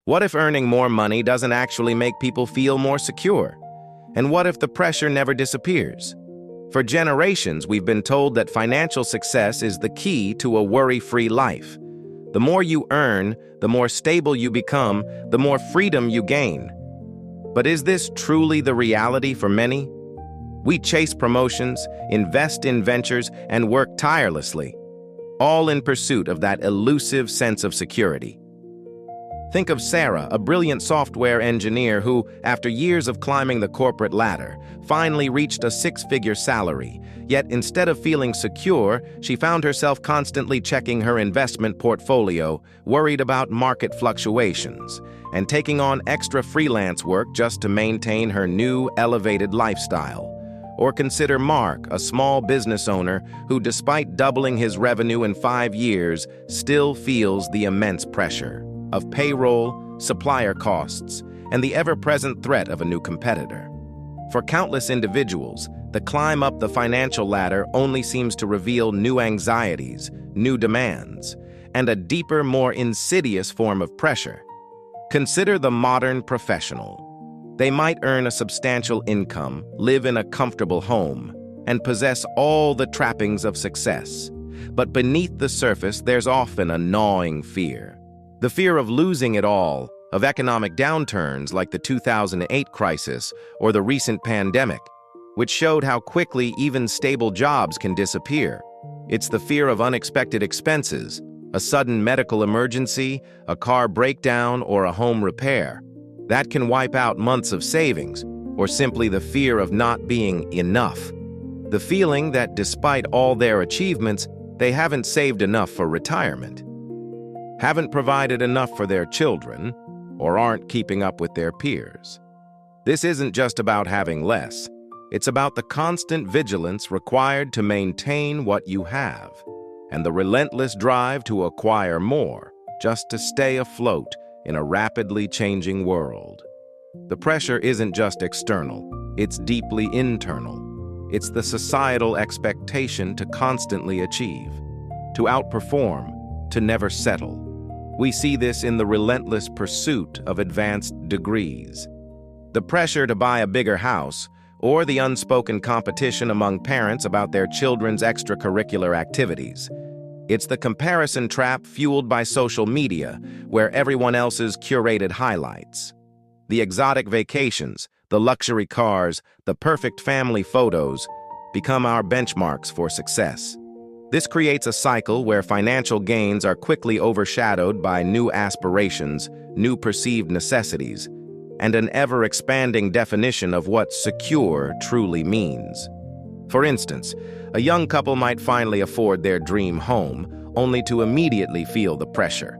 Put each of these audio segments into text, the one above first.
What if earning more money doesn't actually make people feel more secure? And what if the pressure never disappears? For generations, we've been told that financial success is the key to a worry-free life. The more you earn, the more stable you become, the more freedom you gain. But is this truly the reality for many? We chase promotions, invest in ventures, and work tirelessly, all in pursuit of that elusive sense of security. Think of Sarah, a brilliant software engineer who, after years of climbing the corporate ladder, finally reached a six-figure salary. Yet instead of feeling secure, she found herself constantly checking her investment portfolio, worried about market fluctuations, and taking on extra freelance work just to maintain her new, elevated lifestyle. Or consider Mark, a small business owner who, despite doubling his revenue in 5 years, still feels the immense pressure of payroll, supplier costs, and the ever-present threat of a new competitor. For countless individuals, the climb up the financial ladder only seems to reveal new anxieties, new demands, and a deeper, more insidious form of pressure. Consider the modern professional. They might earn a substantial income, live in a comfortable home, and possess all the trappings of success. But beneath the surface, there's often a gnawing fear. The fear of losing it all, of economic downturns like the 2008 crisis or the recent pandemic, which showed how quickly even stable jobs can disappear. It's the fear of unexpected expenses, a sudden medical emergency, a car breakdown, or a home repair. That can wipe out months of savings, or simply the fear of not being enough. The feeling that despite all their achievements, they haven't saved enough for retirement, haven't provided enough for their children, or aren't keeping up with their peers. This isn't just about having less. It's about the constant vigilance required to maintain what you have, and the relentless drive to acquire more, just to stay afloat in a rapidly changing world. The pressure isn't just external, it's deeply internal. It's the societal expectation to constantly achieve, to outperform, to never settle. We see this in the relentless pursuit of advanced degrees, the pressure to buy a bigger house, or the unspoken competition among parents about their children's extracurricular activities. It's the comparison trap fueled by social media, where everyone else's curated highlights, the exotic vacations, the luxury cars, the perfect family photos, become our benchmarks for success. This creates a cycle where financial gains are quickly overshadowed by new aspirations, new perceived necessities, and an ever-expanding definition of what secure truly means. For instance, a young couple might finally afford their dream home, only to immediately feel the pressure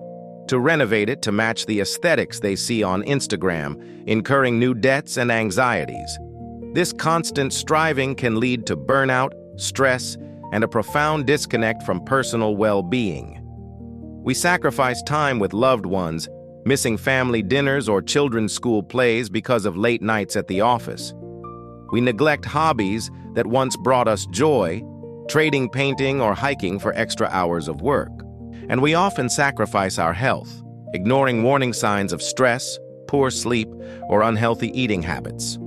to renovate it to match the aesthetics they see on Instagram, incurring new debts and anxieties. This constant striving can lead to burnout, stress, and a profound disconnect from personal well-being. We sacrifice time with loved ones, missing family dinners or children's school plays because of late nights at the office. We neglect hobbies that once brought us joy, trading painting or hiking for extra hours of work. And we often sacrifice our health, ignoring warning signs of stress, poor sleep, or unhealthy eating habits,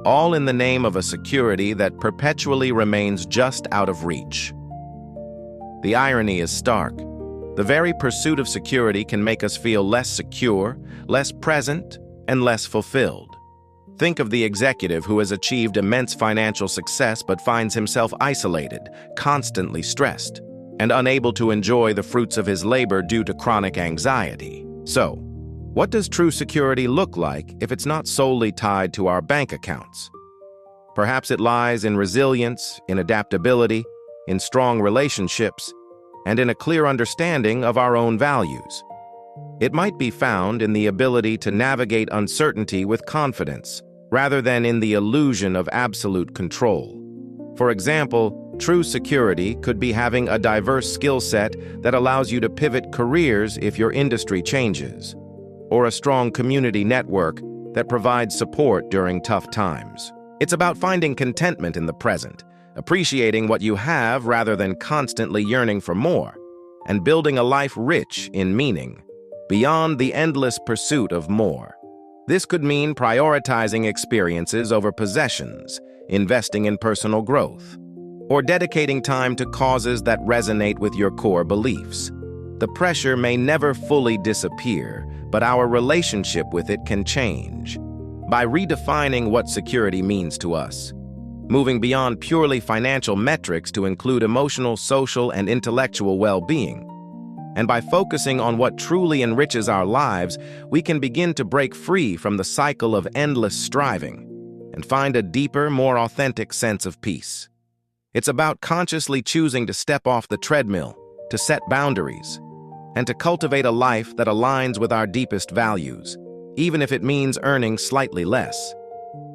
all in the name of a security that perpetually remains just out of reach. The irony is stark. The very pursuit of security can make us feel less secure, less present, and less fulfilled. Think of the executive who has achieved immense financial success but finds himself isolated, constantly stressed, and unable to enjoy the fruits of his labor due to chronic anxiety. So, what does true security look like if it's not solely tied to our bank accounts? Perhaps it lies in resilience, in adaptability, in strong relationships, and in a clear understanding of our own values. It might be found in the ability to navigate uncertainty with confidence, rather than in the illusion of absolute control. For example, true security could be having a diverse skill set that allows you to pivot careers if your industry changes, or a strong community network that provides support during tough times. It's about finding contentment in the present, appreciating what you have rather than constantly yearning for more, and building a life rich in meaning. beyond the endless pursuit of more. This could mean prioritizing experiences over possessions, investing in personal growth, or dedicating time to causes that resonate with your core beliefs. The pressure may never fully disappear, but our relationship with it can change. By redefining what security means to us, moving beyond purely financial metrics to include emotional, social, and intellectual well-being, and by focusing on what truly enriches our lives, we can begin to break free from the cycle of endless striving and find a deeper, more authentic sense of peace. It's about consciously choosing to step off the treadmill, to set boundaries, and to cultivate a life that aligns with our deepest values, even if it means earning slightly less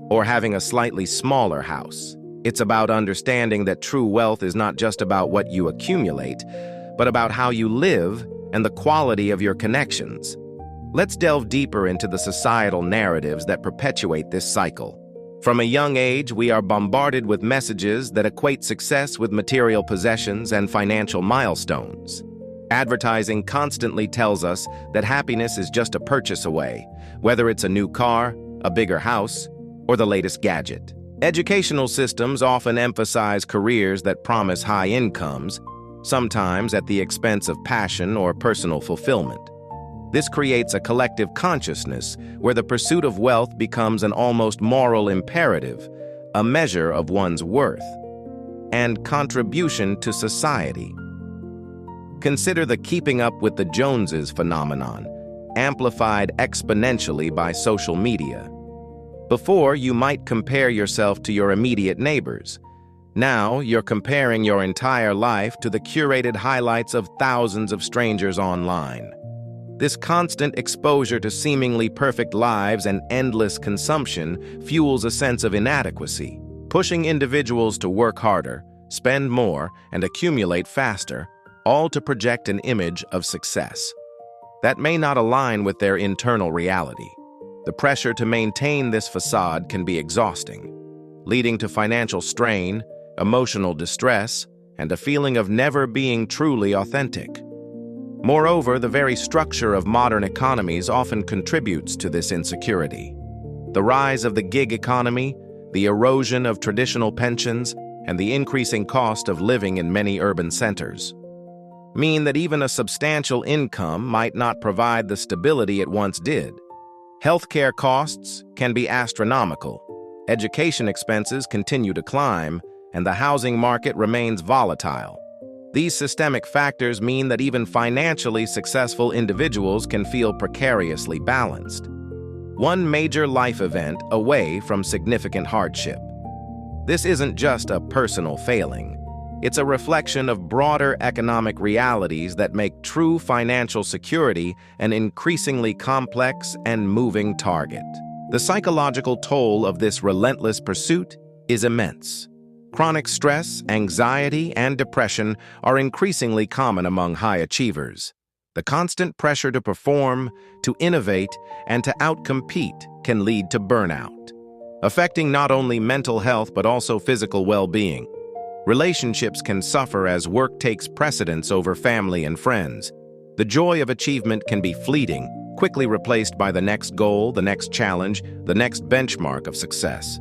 or having a slightly smaller house. It's about understanding that true wealth is not just about what you accumulate, but about how you live and the quality of your connections. Let's delve deeper into the societal narratives that perpetuate this cycle. From a young age, we are bombarded with messages that equate success with material possessions and financial milestones. Advertising constantly tells us that happiness is just a purchase away, whether it's a new car, a bigger house, or the latest gadget. Educational systems often emphasize careers that promise high incomes, sometimes at the expense of passion or personal fulfillment. This creates a collective consciousness where the pursuit of wealth becomes an almost moral imperative, a measure of one's worth and contribution to society. Consider the keeping up with the Joneses phenomenon, amplified exponentially by social media. Before, you might compare yourself to your immediate neighbors. Now, you're comparing your entire life to the curated highlights of thousands of strangers online. This constant exposure to seemingly perfect lives and endless consumption fuels a sense of inadequacy, pushing individuals to work harder, spend more, and accumulate faster, all to project an image of success that may not align with their internal reality. The pressure to maintain this facade can be exhausting, leading to financial strain, emotional distress, and a feeling of never being truly authentic. Moreover, the very structure of modern economies often contributes to this insecurity. The rise of the gig economy, the erosion of traditional pensions, and the increasing cost of living in many urban centers mean that even a substantial income might not provide the stability it once did. Healthcare costs can be astronomical, education expenses continue to climb, and the housing market remains volatile. These systemic factors mean that even financially successful individuals can feel precariously balanced, one major life event away from significant hardship. This isn't just a personal failing. It's a reflection of broader economic realities that make true financial security an increasingly complex and moving target. The psychological toll of this relentless pursuit is immense. Chronic stress, anxiety, and depression are increasingly common among high achievers. The constant pressure to perform, to innovate, and to outcompete can lead to burnout, affecting not only mental health but also physical well-being. Relationships can suffer as work takes precedence over family and friends. The joy of achievement can be fleeting, quickly replaced by the next goal, the next challenge, the next benchmark of success.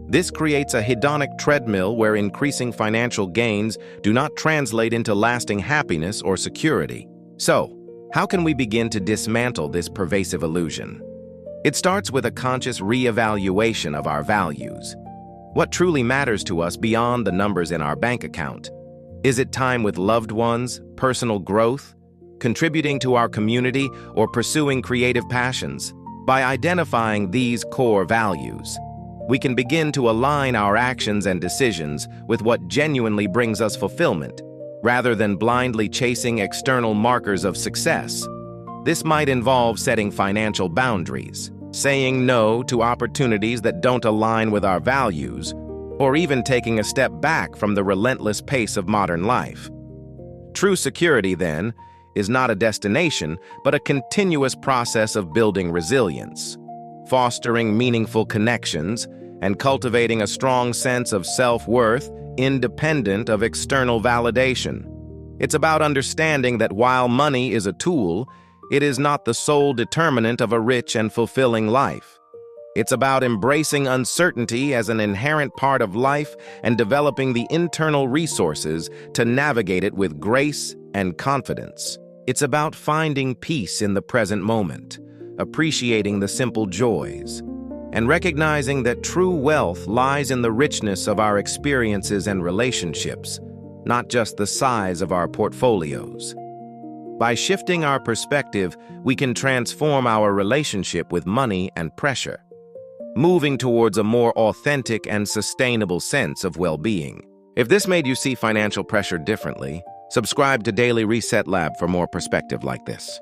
This creates a hedonic treadmill where increasing financial gains do not translate into lasting happiness or security. So, how can we begin to dismantle this pervasive illusion? It starts with a conscious re-evaluation of our values. What truly matters to us beyond the numbers in our bank account? Is it time with loved ones, personal growth, contributing to our community, or pursuing creative passions? By identifying these core values, we can begin to align our actions and decisions with what genuinely brings us fulfillment, rather than blindly chasing external markers of success. This might involve setting financial boundaries, saying no to opportunities that don't align with our values, or even taking a step back from the relentless pace of modern life. True security, then, is not a destination, but a continuous process of building resilience, fostering meaningful connections, and cultivating a strong sense of self-worth independent of external validation. It's about understanding that while money is a tool, It is not the sole determinant of a rich and fulfilling life. It's about embracing uncertainty as an inherent part of life and developing the internal resources to navigate it with grace and confidence. It's about finding peace in the present moment, appreciating the simple joys, and recognizing that true wealth lies in the richness of our experiences and relationships, not just the size of our portfolios. By shifting our perspective, we can transform our relationship with money and pressure, moving towards a more authentic and sustainable sense of well-being. If this made you see financial pressure differently, subscribe to Daily Reset Lab for more perspective like this.